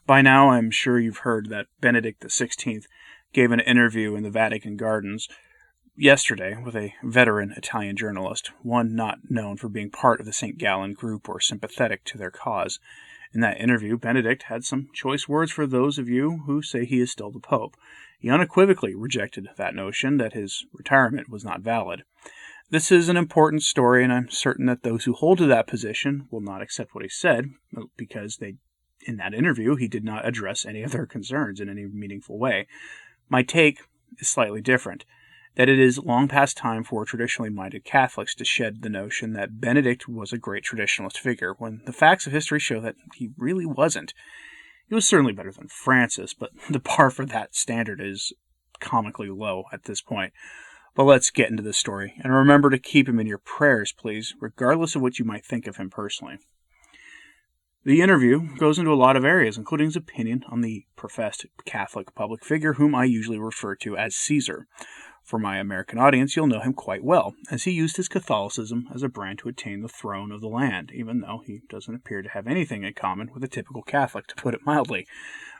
By now, I'm sure you've heard that Benedict XVI gave an interview in the Vatican Gardens yesterday with a veteran Italian journalist, one not known for being part of the St. Gallen group or sympathetic to their cause. In that interview, Benedict had some choice words for those of you who say he is still the Pope. He unequivocally rejected that notion that his retirement was not valid. This is an important story, and I'm certain that those who hold to that position will not accept what he said, because in that interview, he did not address any of their concerns in any meaningful way. My take is slightly different, that it is long past time for traditionally minded Catholics to shed the notion that Benedict was a great traditionalist figure, when the facts of history show that he really wasn't. He was certainly better than Francis, but the bar for that standard is comically low at this point. But let's get into this story, and remember to keep him in your prayers, please, regardless of what you might think of him personally. The interview goes into a lot of areas, including his opinion on the professed Catholic public figure whom I usually refer to as Caesar. For my American audience, you'll know him quite well, as he used his Catholicism as a brand to attain the throne of the land, even though he doesn't appear to have anything in common with a typical Catholic, to put it mildly.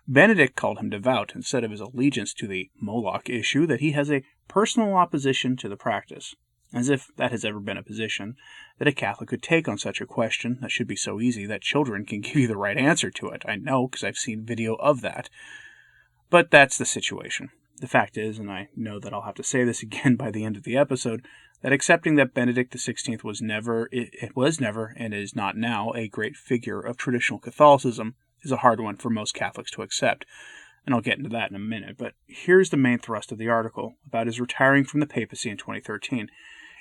Benedict called him devout and said of his allegiance to the Moloch issue that he has a personal opposition to the practice, as if that has ever been a position that a Catholic could take on such a question that should be so easy that children can give you the right answer to it. I know, because I've seen video of that. But that's the situation. The fact is, and I know that I'll have to say this again by the end of the episode, that accepting that Benedict XVI was never and is not now a great figure of traditional Catholicism is a hard one for most Catholics to accept, and I'll get into that in a minute, but here's the main thrust of the article about his retiring from the papacy in 2013.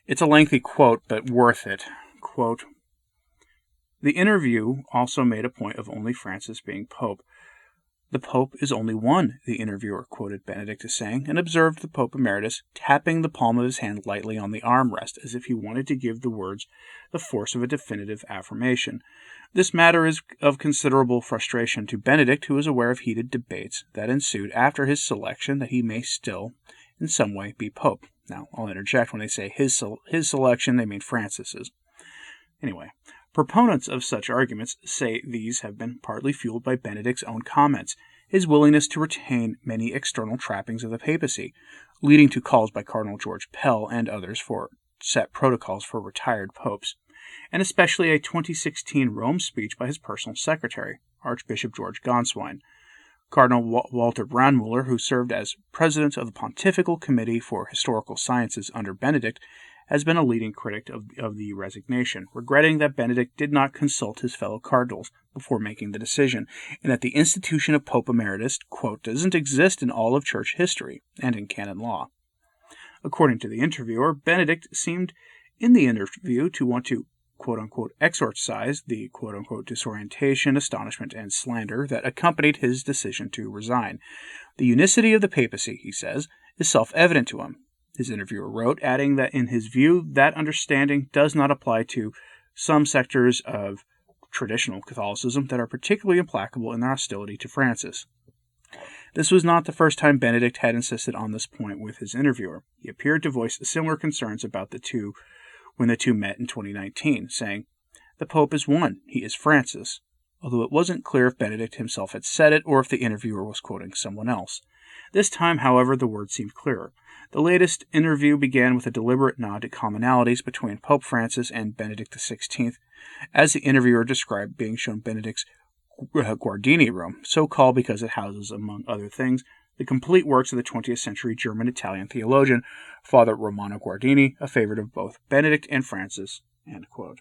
It's a lengthy quote, but worth it. Quote, "The interview also made a point of only Francis being Pope. The Pope is only one," the interviewer quoted Benedict as saying, and observed the Pope Emeritus tapping the palm of his hand lightly on the armrest, as if he wanted to give the words the force of a definitive affirmation. This matter is of considerable frustration to Benedict, who is aware of heated debates that ensued after his selection that he may still, in some way, be Pope. Now, I'll interject, when they say his selection, they mean Francis's. Anyway, proponents of such arguments say these have been partly fueled by Benedict's own comments, his willingness to retain many external trappings of the papacy, leading to calls by Cardinal George Pell and others for set protocols for retired popes, and especially a 2016 Rome speech by his personal secretary, Archbishop George Gonswine. Cardinal Walter Brandmüller, who served as president of the Pontifical Committee for Historical Sciences under Benedict, has been a leading critic of the resignation, regretting that Benedict did not consult his fellow cardinals before making the decision, and that the institution of Pope Emeritus, quote, doesn't exist in all of church history and in canon law. According to the interviewer, Benedict seemed in the interview to want to, quote-unquote, exorcise the, quote-unquote, disorientation, astonishment, and slander that accompanied his decision to resign. The unicity of the papacy, he says, is self-evident to him. His interviewer wrote, adding that in his view, that understanding does not apply to some sectors of traditional Catholicism that are particularly implacable in their hostility to Francis. This was not the first time Benedict had insisted on this point with his interviewer. He appeared to voice similar concerns about the two when the two met in 2019, saying, "The Pope is one, he is Francis," although it wasn't clear if Benedict himself had said it or if the interviewer was quoting someone else. This time, however, the words seemed clearer. The latest interview began with a deliberate nod to commonalities between Pope Francis and Benedict XVI, as the interviewer described being shown Benedict's Guardini room, so called because it houses, among other things, the complete works of the 20th century German-Italian theologian, Father Romano Guardini, a favorite of both Benedict and Francis, end quote.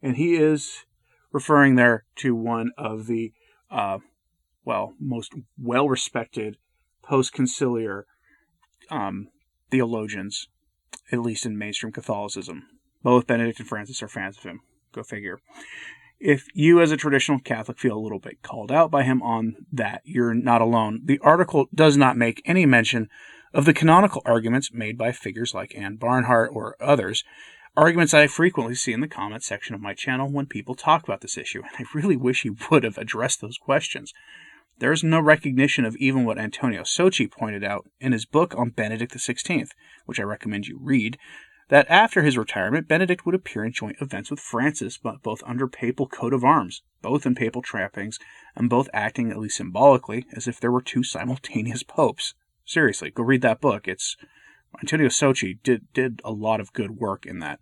And he is referring there to one of the, most well-respected post-conciliar theologians, at least in mainstream Catholicism. Both Benedict and Francis are fans of him. Go figure. If you as a traditional Catholic feel a little bit called out by him on that, you're not alone. The article does not make any mention of the canonical arguments made by figures like Anne Barnhart or others, arguments I frequently see in the comments section of my channel when people talk about this issue, and I really wish he would have addressed those questions. There is no recognition of even what Antonio Socci pointed out in his book on Benedict XVI, which I recommend you read. that after his retirement, Benedict would appear in joint events with Francis, but both under papal coat of arms, both in papal trappings, and both acting, at least symbolically, as if there were two simultaneous popes. Seriously, go read that book. Antonio Sochi did a lot of good work in that.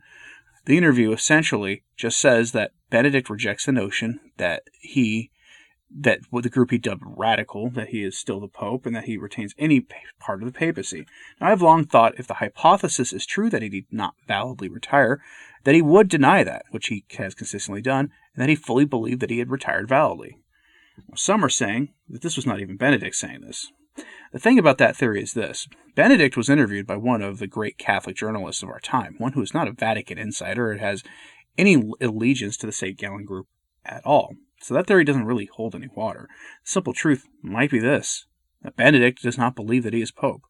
The interview essentially just says that Benedict rejects the notion that what the group he dubbed radical, that he is still the Pope and that he retains any part of the papacy. Now, I have long thought if the hypothesis is true that he did not validly retire, that he would deny that, which he has consistently done, and that he fully believed that he had retired validly. Well, some are saying that this was not even Benedict saying this. The thing about that theory is this. Benedict was interviewed by one of the great Catholic journalists of our time, one who is not a Vatican insider or has any allegiance to the St. Gallen group at all. So that theory doesn't really hold any water. The simple truth might be this, that Benedict does not believe that he is Pope,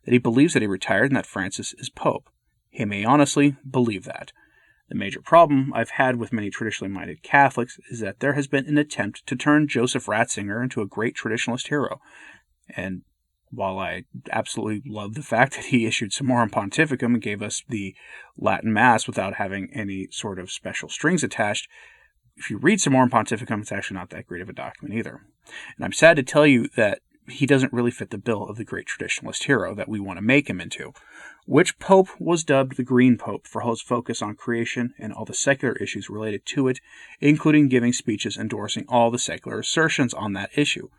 that he believes that he retired and that Francis is Pope. He may honestly believe that. The major problem I've had with many traditionally minded Catholics is that there has been an attempt to turn Joseph Ratzinger into a great traditionalist hero. And while I absolutely love the fact that he issued Summorum Pontificum and gave us the Latin Mass without having any sort of special strings attached, if you read Summorum Pontificum, it's actually not that great of a document either. And I'm sad to tell you that he doesn't really fit the bill of the great traditionalist hero that we want to make him into. Which pope was dubbed the Green Pope for his focus on creation and all the secular issues related to it, including giving speeches endorsing all the secular assertions on that issue.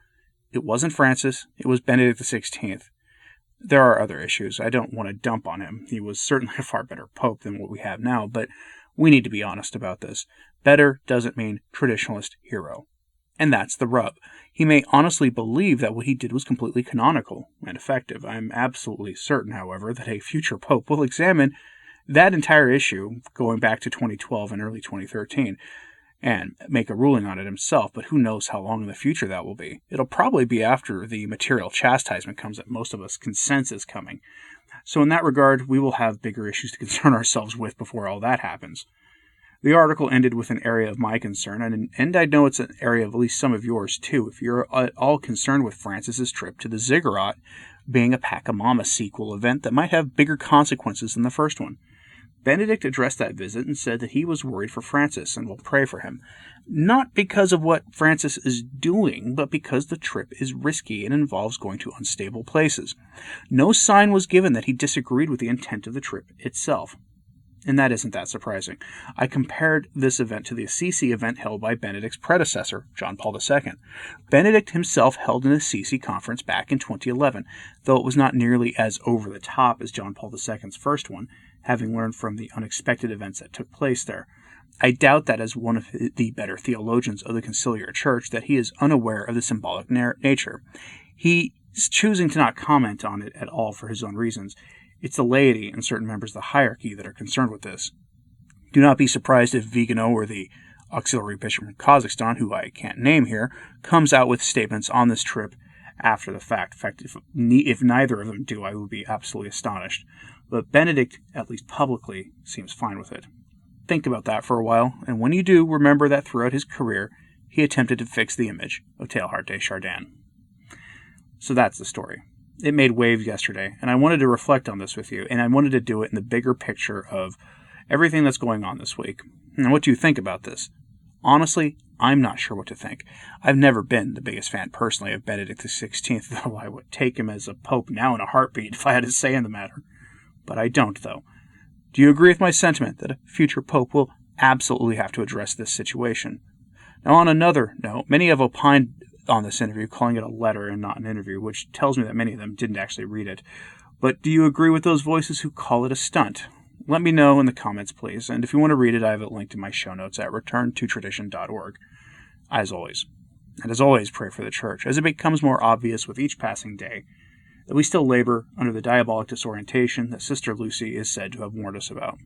It wasn't Francis, it was Benedict XVI. There are other issues. I don't want to dump on him. He was certainly a far better pope than what we have now, but we need to be honest about this. Better doesn't mean traditionalist hero. And that's the rub. He may honestly believe that what he did was completely canonical and effective. I'm absolutely certain, however, that a future pope will examine that entire issue going back to 2012 and early 2013 and make a ruling on it himself, but who knows how long in the future that will be. It'll probably be after the material chastisement comes that most of us can sense is coming. So in that regard, we will have bigger issues to concern ourselves with before all that happens. The article ended with an area of my concern, and I know it's an area of at least some of yours too, if you're at all concerned with Francis's trip to the Ziggurat being a Pachamama sequel event that might have bigger consequences than the first one. Benedict addressed that visit and said that he was worried for Francis and will pray for him, not because of what Francis is doing, but because the trip is risky and involves going to unstable places. No sign was given that he disagreed with the intent of the trip itself. And that isn't that surprising. I compared this event to the Assisi event held by Benedict's predecessor, John Paul II. Benedict himself held an Assisi conference back in 2011, though it was not nearly as over-the-top as John Paul II's first one, having learned from the unexpected events that took place there. I doubt that as one of the better theologians of the conciliar church that he is unaware of the symbolic nature. He is choosing to not comment on it at all for his own reasons. It's the laity and certain members of the hierarchy that are concerned with this. Do not be surprised if Vigano or the auxiliary bishop from Kazakhstan, who I can't name here, comes out with statements on this trip after the fact. In fact, if neither of them do, I would be absolutely astonished. But Benedict, at least publicly, seems fine with it. Think about that for a while, and when you do, remember that throughout his career, he attempted to fix the image of Teilhard de Chardin. So that's the story. It made waves yesterday, and I wanted to reflect on this with you, and I wanted to do it in the bigger picture of everything that's going on this week. And what do you think about this? Honestly, I'm not sure what to think. I've never been the biggest fan personally of Benedict XVI, though I would take him as a pope now in a heartbeat if I had a say in the matter. But I don't, though. Do you agree with my sentiment that a future pope will absolutely have to address this situation? Now, on another note, many have opined on this interview, calling it a letter and not an interview, which tells me that many of them didn't actually read it. But do you agree with those voices who call it a stunt? Let me know in the comments, please, and if you want to read it, I have it linked in my show notes at returntotradition.org. As always, pray for the Church, as it becomes more obvious with each passing day that we still labor under the diabolic disorientation that Sister Lucy is said to have warned us about.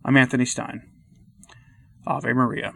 I'm Anthony Stine. Ave Maria.